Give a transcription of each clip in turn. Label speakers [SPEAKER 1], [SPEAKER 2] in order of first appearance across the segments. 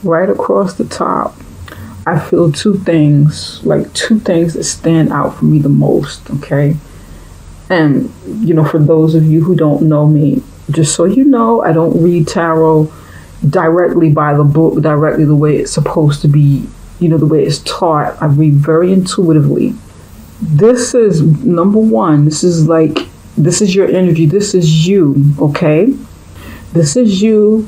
[SPEAKER 1] right across the top, I feel two things that stand out for me the most, okay? And, for those of you who don't know me, just so you know, I don't read tarot directly by the book, directly the way it's supposed to be, the way it's taught. I read very intuitively. This is number one. This is your energy. This is you, okay? This is you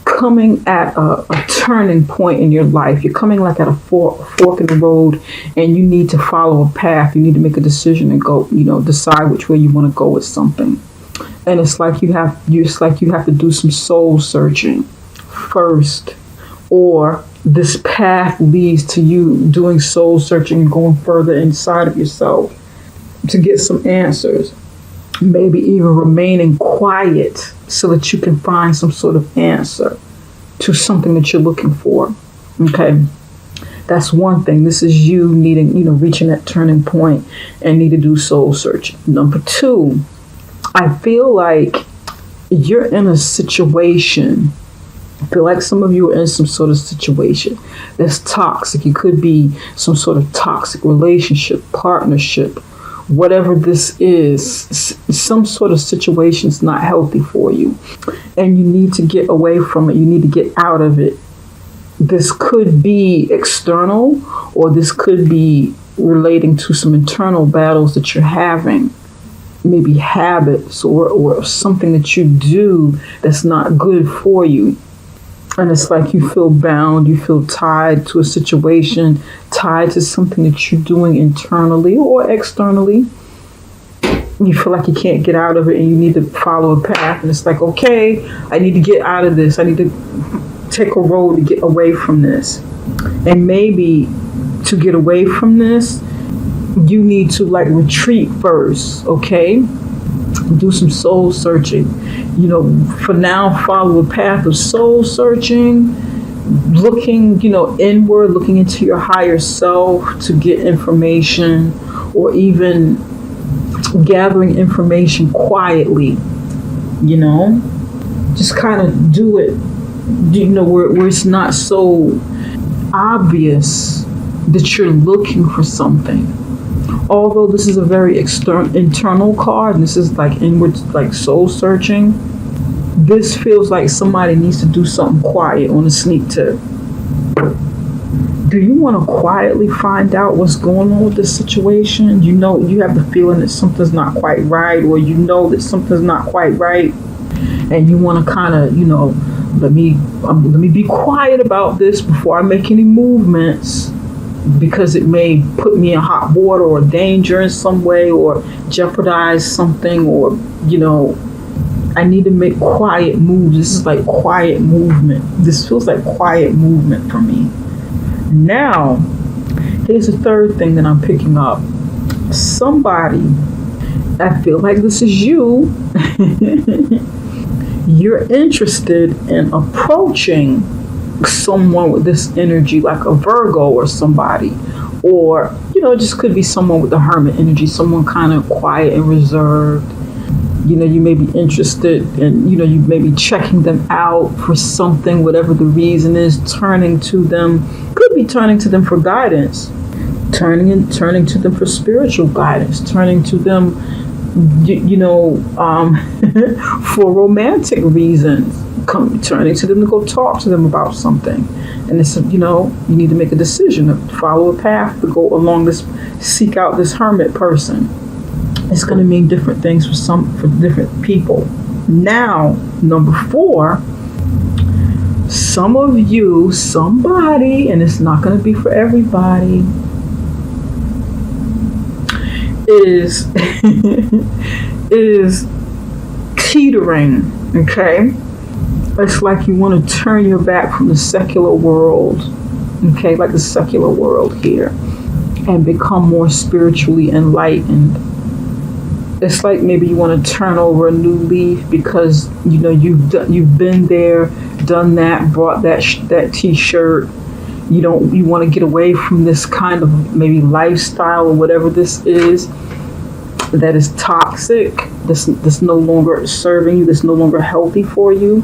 [SPEAKER 1] coming at a turning point in your life. You're coming like at a fork in the road, and you need to follow a path. You need to make a decision and go, decide which way you want to go with something. And it's like you have to do some soul searching first, or this path leads to you doing soul searching and going further inside of yourself to get some answers. Maybe even remaining quiet so that you can find some sort of answer to something that you're looking for. Okay. That's one thing. This is you needing, reaching that turning point and need to do soul searching. Number two, I feel like you're in a situation. I feel like some of you are in some sort of situation that's toxic. It could be some sort of toxic relationship, partnership, whatever this is. Some sort of situation is not healthy for you, and you need to get away from it. You need to get out of it. This could be external, or this could be relating to some internal battles that you're having. Maybe habits or something that you do that's not good for you. And it's like you feel bound, you feel tied to a situation, tied to something that you're doing internally or externally. You feel like you can't get out of it and you need to follow a path. And it's like, okay, I need to get out of this. I need to take a road to get away from this. And maybe to get away from this, you need to retreat first, okay? Do some soul searching. For now, follow a path of soul searching, looking, inward, looking into your higher self to get information, or even gathering information quietly, just kind of do it, where it's not so obvious that you're looking for something. Although this is a very internal card, and this is inward, soul searching, this feels like somebody needs to do something quiet on a sneak tip. Do you want to quietly find out what's going on with this situation? You have the feeling that something's not quite right, or that something's not quite right, and you want to kind of, let me be quiet about this before I make any movements, because it may put me in hot water or danger in some way, or jeopardize something, or I need to make quiet moves. This is like quiet movement. This feels like quiet movement for me. Now, here's the third thing that I'm picking up. Somebody, I feel like this is you. You're interested in approaching someone with this energy, like a Virgo or somebody, or it just could be someone with the Hermit energy, someone kind of quiet and reserved. You may be interested in, you may be checking them out for something, whatever the reason is, turning to them. Could be turning to them for guidance, turning to them for spiritual guidance, turning to them, for romantic reasons. Turning to them to go talk to them about something. And it's, you need to make a decision to follow a path to go along this, seek out this hermit person. It's going to mean different things for different people. Now, number 4, some of you, somebody, and it's not going to be for everybody, is teetering, okay? It's like you want to turn your back from the secular world, okay, like the secular world here, and become more spiritually enlightened. It's like maybe you want to turn over a new leaf because you've been there, done that, bought that t-shirt. You want to get away from this kind of maybe lifestyle or whatever this is that is toxic, that's no longer serving you, that's no longer healthy for you.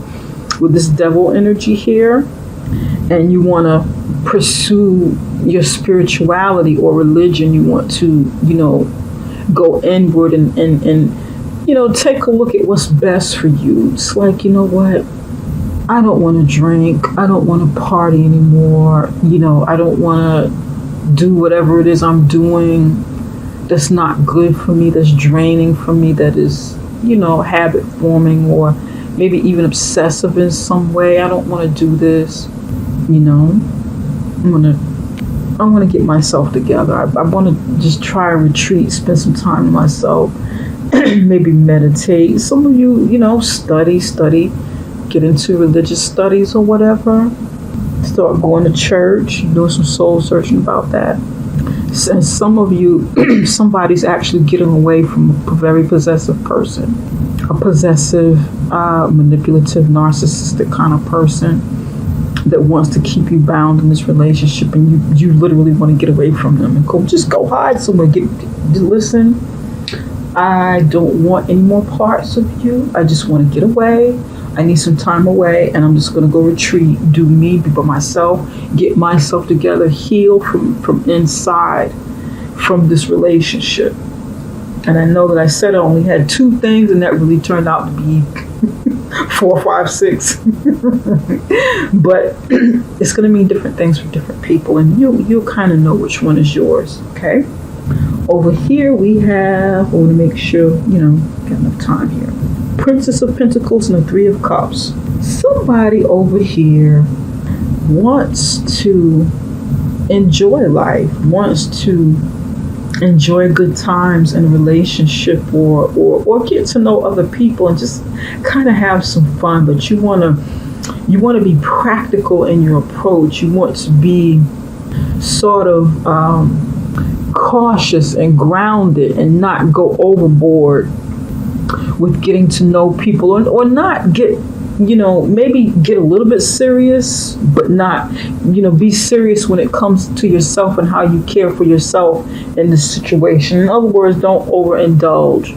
[SPEAKER 1] With this devil energy here, and you want to pursue your spirituality or religion. You want to, go inward and take a look at what's best for you. It's like, you know what? I don't want to drink. I don't want to party anymore. I don't want to do whatever it is I'm doing that's not good for me, that's draining for me, that is, habit forming or maybe even obsessive in some way. I don't want to do this. I want to get myself together. I want to just try a retreat, spend some time with myself, maybe meditate. Some of you, study, get into religious studies or whatever. Start going to church, doing some soul searching about that. And some of you, somebody's actually getting away from a very possessive person, a possessive, manipulative, narcissistic kind of person that wants to keep you bound in this relationship, and you literally want to get away from them and go hide somewhere. Listen, I don't want any more parts of you. I just want to get away. I need some time away, and I'm just going to go retreat, do me, be by myself, get myself together, heal from inside from this relationship. And I know that I said I only had 2 things, and that really turned out to be 4, 5, 6. But it's going to mean different things for different people, and you'll kind of know which one is yours, okay? Over here we have, I want to make sure, got enough time here. Princess of Pentacles and the 3 of Cups. Somebody over here wants to enjoy life, wants to enjoy good times in a relationship or get to know other people and just kind of have some fun, but you want to be practical in your approach. You want to be sort of cautious and grounded and not go overboard with getting to know people, or not get, maybe get a little bit serious, but not, be serious when it comes to yourself and how you care for yourself in this situation. In other words, don't overindulge.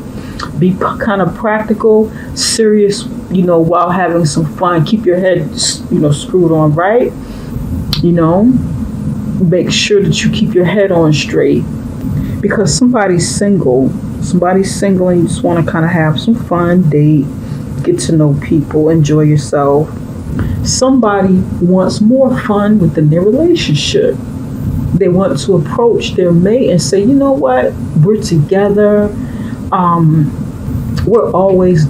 [SPEAKER 1] Be kind of practical, serious, while having some fun. Keep your head, screwed on right. Make sure that you keep your head on straight, because somebody's single and you just want to kind of have some fun, date, get to know people, enjoy yourself. Somebody wants more fun within their relationship. They want to approach their mate and say, you know what, we're together. We're always,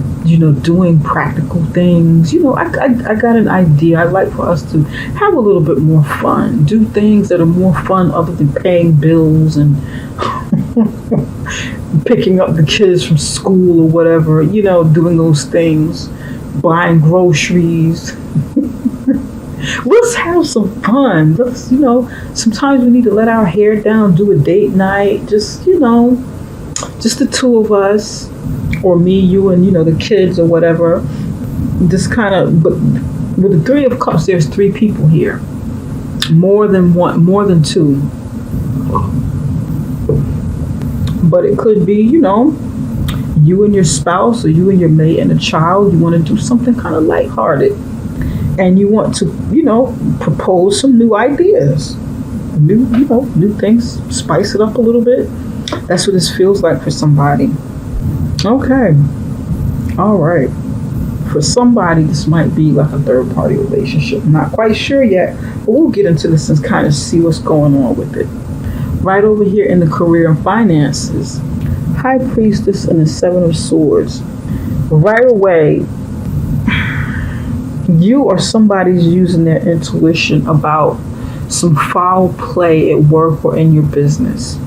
[SPEAKER 1] doing practical things. I got an idea. I'd like for us to have a little bit more fun, do things that are more fun other than paying bills and picking up the kids from school or whatever, doing those things, buying groceries. Let's have some fun. Let's, sometimes we need to let our hair down, do a date night, just the 2 of us, or me, you, and, the kids or whatever. Just kind of, but with the 3 of Cups, there's 3 people here. More than 2. But it could be, you and your spouse, or you and your mate and a child. You want to do something kind of lighthearted. And you want to, propose some new ideas. New things. Spice it up a little bit. That's what this feels like for somebody. Okay. All right. For somebody, this might be like a 3rd-party relationship. I'm not quite sure yet, but we'll get into this and kind of see what's going on with it. Right over here in the career and finances, High Priestess and the 7 of Swords. Right away, you or somebody's using their intuition about some foul play at work or in your business.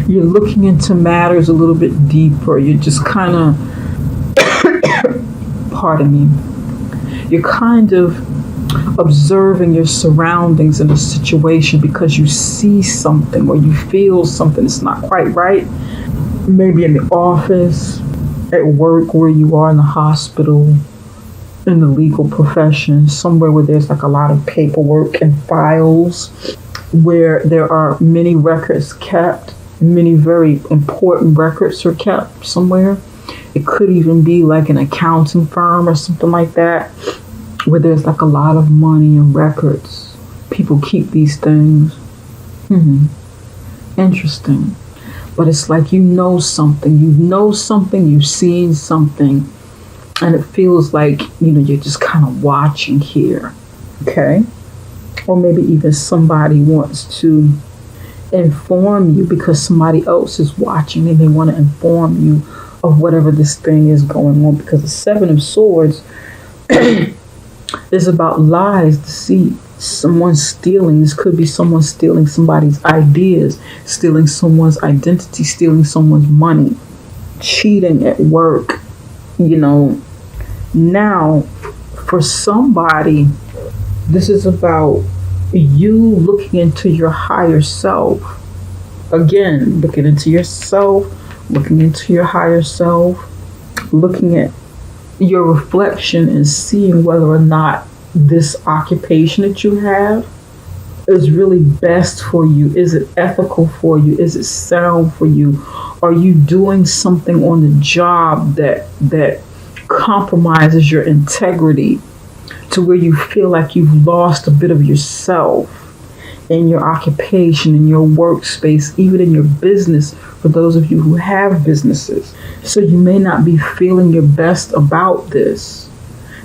[SPEAKER 1] You're looking into matters a little bit deeper. You're just kind of, pardon me, you're kind of observing your surroundings in a situation because you see something or you feel something that's not quite right. Maybe in the office, at work, where you are, in the hospital, in the legal profession, somewhere where there's like a lot of paperwork and files, where there are many records kept, many very important records are kept somewhere. It could even be like an accounting firm or something like that, where there's like a lot of money and records people keep these things. Hmm. Interesting. But it's like something, you've seen something, and it feels like, you're just kind of watching here. Okay? Or maybe even somebody wants to inform you because somebody else is watching and they want to inform you of whatever this thing is going on, because the Seven of Swords is about lies, deceit, someone stealing. This could be someone stealing somebody's ideas, stealing someone's identity, stealing someone's money, cheating at work. Now for somebody, this is about you looking into your higher self. Again, looking into yourself, looking into your higher self, looking at your reflection and seeing whether or not this occupation that you have is really best for you. Is it ethical for you? Is it sound for you? Are you doing something on the job that compromises your integrity to where you feel like you've lost a bit of yourself in your occupation, in your workspace, even in your business, for those of you who have businesses? So you may not be feeling your best about this.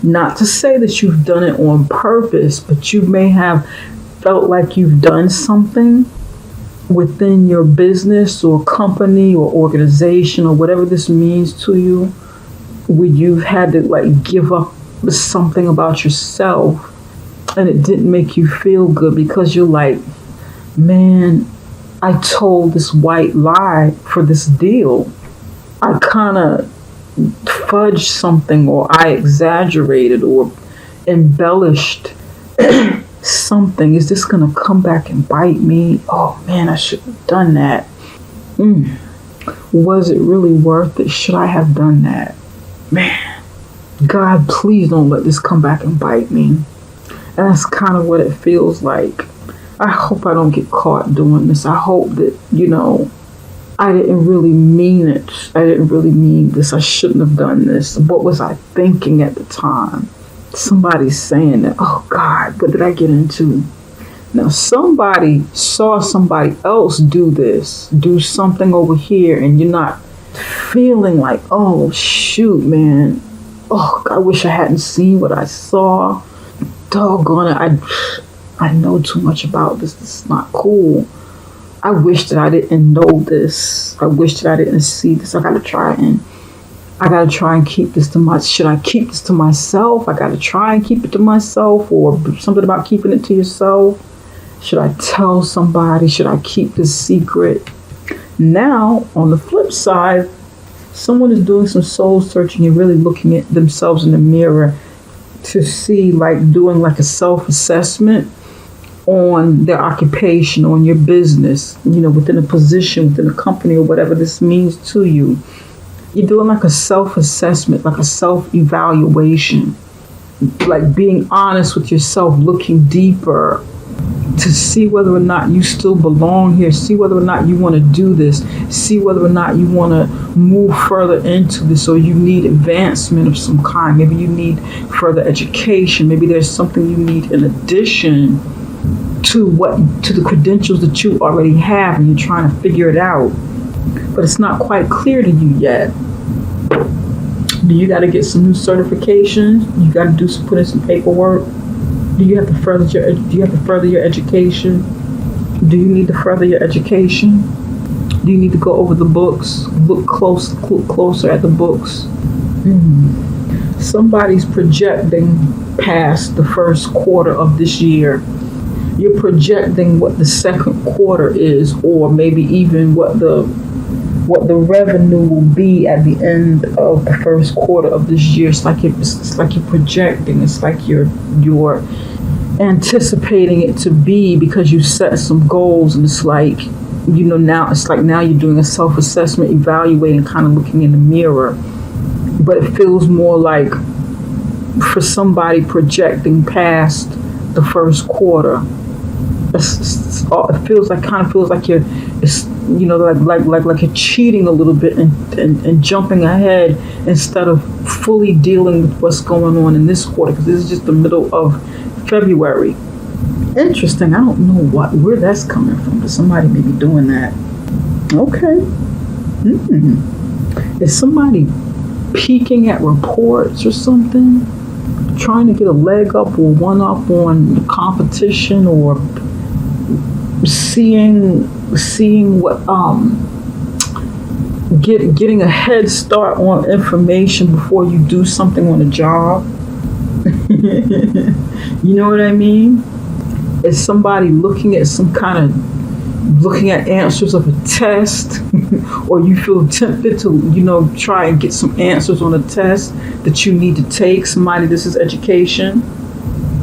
[SPEAKER 1] Not to say that you've done it on purpose, but you may have felt like you've done something within your business or company or organization or whatever this means to you, where you've had to give up something about yourself, and it didn't make you feel good because you're like, man, I told this white lie for this deal. I kind of fudged something, or I exaggerated or embellished something. Is this going to come back and bite me? Oh man, I shouldn't have done that. Was it really worth it? Should I have done that? Man, God, please don't let this come back and bite me. And that's kind of what it feels like. I hope I don't get caught doing this. I hope that, I didn't really mean it. I didn't really mean this. I shouldn't have done this. What was I thinking at the time? Somebody's saying that, oh God, what did I get into? Now somebody saw somebody else do something over here, and you're not feeling like, oh shoot, man. Oh, I wish I hadn't seen what I saw. Doggone it, I know too much about this. This is not cool. I wish that I didn't know this. I wish that I didn't see this. I gotta try and keep this to myself. Should I keep this to myself? I gotta try and keep it to myself, or something about keeping it to yourself. Should I tell somebody? Should I keep this secret? Now, on the flip side, someone is doing some soul searching and really looking at themselves in the mirror to see, doing a self-assessment on their occupation, on your business, within a position, within a company, or whatever this means to you. You're doing a self-assessment, a self-evaluation, being honest with yourself, looking deeper to see whether or not you still belong here, see whether or not you want to do this, see whether or not you want to move further into this, or you need advancement of some kind. Maybe you need further education. Maybe there's something you need in addition to the credentials that you already have, and you're trying to figure it out, but it's not quite clear to you yet. Do you got to get some new certifications? You got to put in some paperwork? Do you have to further your education? Do you need to further your education? Do you need to go over the books? Look closer at the books. Somebody's projecting past the first quarter of this year. You're projecting what the second quarter is, or maybe even what the revenue will be at the end of the first quarter of this year. It's like you're projecting. It's like you're anticipating it to be, because you set some goals, and it's like, now you're doing a self-assessment, evaluating, kind of looking in the mirror. But it feels more like for somebody projecting past the first quarter. It feels like you're, like you're cheating a little bit and jumping ahead instead of fully dealing with what's going on in this quarter, because this is just the middle of February. Interesting. I don't know where that's coming from, but somebody may be doing that. Okay. Is somebody peeking at reports or something? Trying to get a leg up or one up on the competition, or seeing what getting a head start on information before you do something on a job. You know what I mean? Is somebody looking at answers of a test, or you feel tempted to try and get some answers on a test that you need to take? Somebody, this is education.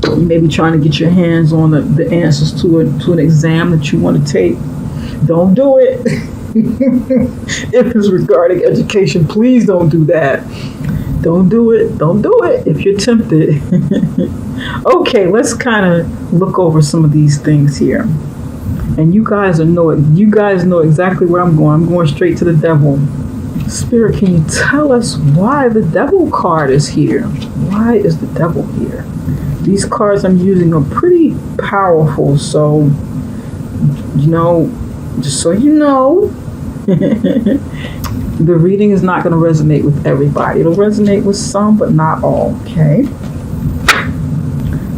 [SPEAKER 1] You may be trying to get your hands on the answers to an exam that you want to take. Don't do it. If it's regarding education, please don't do that. Don't do it. Don't do it if you're tempted. Okay, let's kind of look over some of these things here. And you guys know exactly where I'm going. I'm going straight to the devil. Spirit, can you tell us why the devil card is here? Why is the devil here? These cards I'm using are pretty powerful, so just so you know, the reading is not going to resonate with everybody. It'll resonate with some, but not all, okay?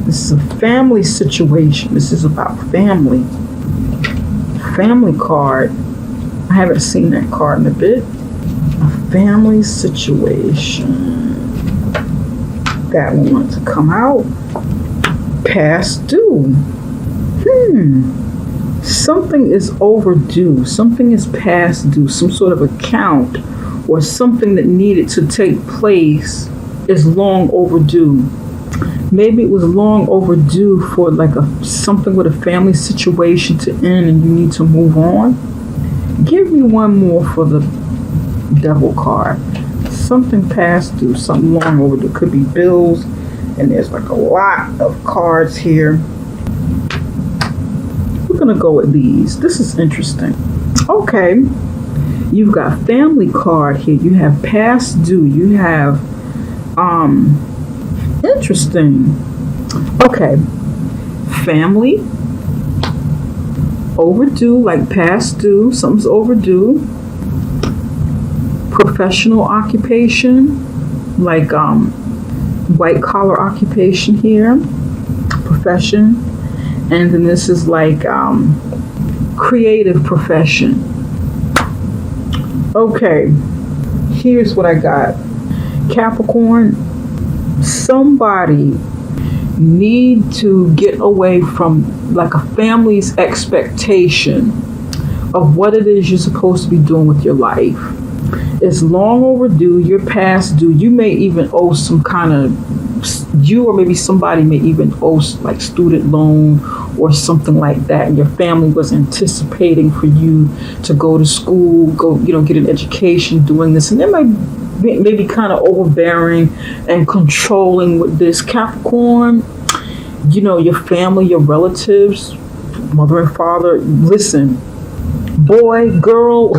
[SPEAKER 1] This is a family situation. This is about family. Family card. I haven't seen that card in a bit. A family situation. That one wants to come out. Past due. Something is overdue. Something is past due. Some sort of account or something that needed to take place is long overdue. Maybe it was long overdue for something with a family situation to end and you need to move on. Give me one more for the devil card. Something past due, something long overdue. Could be bills, and there's a lot of cards here. We're gonna go with these. This is interesting. Okay, you've got family card here. You have past due. You have interesting. Okay, family, overdue, like past due. Something's overdue. Professional occupation, like white collar occupation here. Profession. And then this is like creative profession. Okay, here's what I got. Capricorn, somebody need to get away from a family's expectation of what it is you're supposed to be doing with your life. It's long overdue. You're past due. You may even owe some kind of, you or maybe somebody may even owe student loan or something like that, and your family was anticipating for you to go to school, get an education doing this, and they might maybe kind of overbearing and controlling with this. Capricorn, your family, your relatives, mother and father, listen, boy, girl,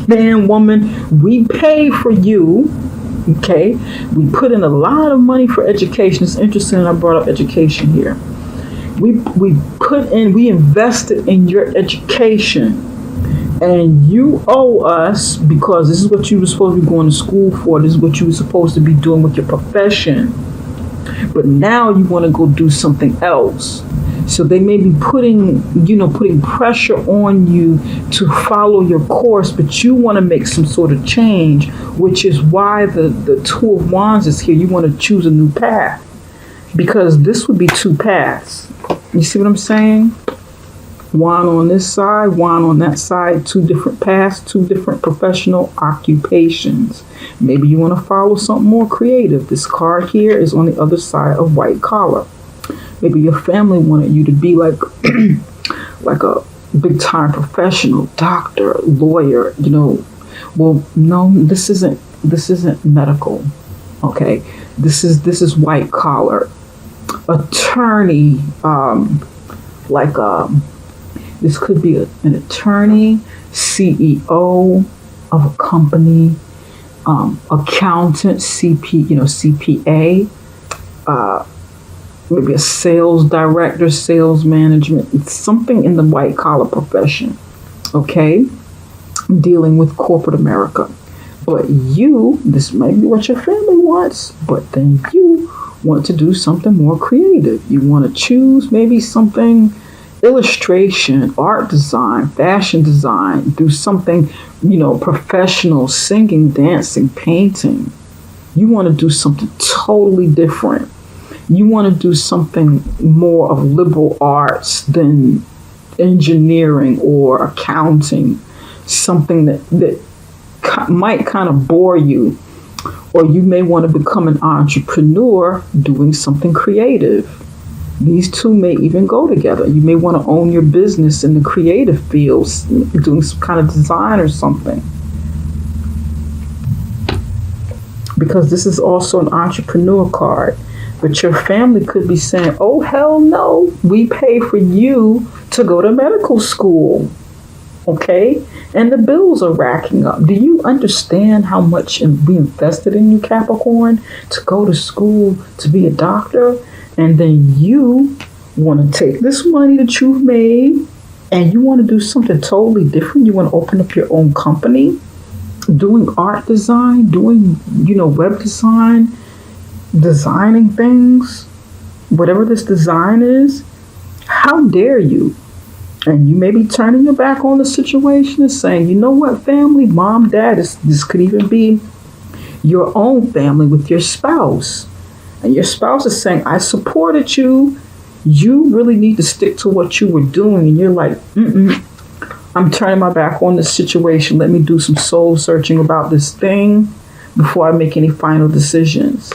[SPEAKER 1] man, woman, we pay for you. Okay, we put in a lot of money for education. It's interesting that I brought up education here. We invested in your education, and you owe us, because this is what you were supposed to be going to school for. This is what you were supposed to be doing with your profession. But now you want to go do something else. So they may be putting pressure on you to follow your course, but you want to make some sort of change, which is why the Two of Wands is here. You want to choose a new path, because this would be two paths. You see what I'm saying? One on this side, one on that side, two different paths, two different professional occupations. Maybe you want to follow something more creative. This card here is on the other side of white collar. Maybe your family wanted you to be like a big time professional, doctor, lawyer, Well, no, this isn't medical. Okay. This is white collar. Attorney, this could be an attorney, CEO of a company, accountant, CPA, maybe a sales director, sales management. It's something in the white collar profession. Okay? Dealing with corporate America. But you, this might be what your family wants, but then you want to do something more creative. You want to choose maybe something illustration, art design, fashion design, do something, professional, singing, dancing, painting. You want to do something totally different. You want to do something more of liberal arts than engineering or accounting, something that might kind of bore you. Or you may want to become an entrepreneur doing something creative. These two may even go together. You may want to own your business in the creative fields, doing some kind of design or something. Because this is also an entrepreneur card. But your family could be saying, oh, hell no, we pay for you to go to medical school. Okay? And the bills are racking up. Do you understand how much we invested in you, Capricorn, to go to school, to be a doctor? And then you want to take this money that you've made and you want to do something totally different. You want to open up your own company, doing art design, doing, web design, designing things, whatever this design is. How dare you? And you may be turning your back on the situation and saying, you know what, family, mom, dad, this could even be your own family with your spouse. And your spouse is saying, I supported you. You really need to stick to what you were doing. And you're like, I'm turning my back on this situation. Let me do some soul searching about this thing before I make any final decisions.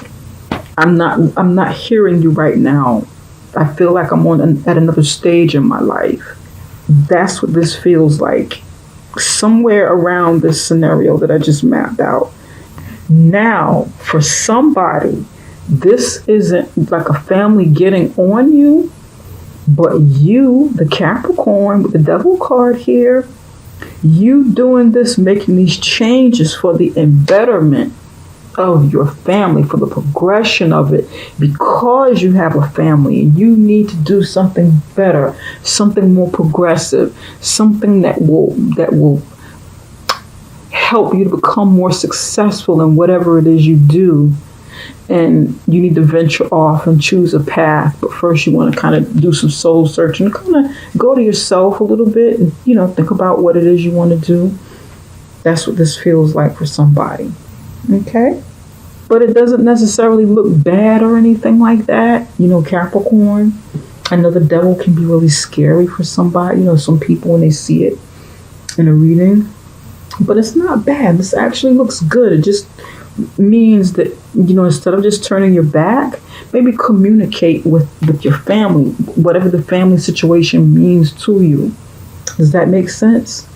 [SPEAKER 1] I'm not hearing you right now. I feel like I'm at another stage in my life. That's what this feels like. Somewhere around this scenario that I just mapped out. Now, for somebody, this isn't like a family getting on you, but you, the Capricorn with the Devil card here, you doing this, making these changes for the embetterment of your family, for the progression of it, because you have a family and you need to do something better, something more progressive, something that will help you to become more successful in whatever it is you do. And you need to venture off and choose a path. But first you want to kind of do some soul searching, kind of go to yourself a little bit and, think about what it is you want to do. That's what this feels like for somebody. Okay? But it doesn't necessarily look bad or anything like that. Capricorn, I know the devil can be really scary for somebody. Some people when they see it in a reading. But it's not bad. This actually looks good. It just means that, instead of just turning your back, maybe communicate with your family, whatever the family situation means to you. Does that make sense?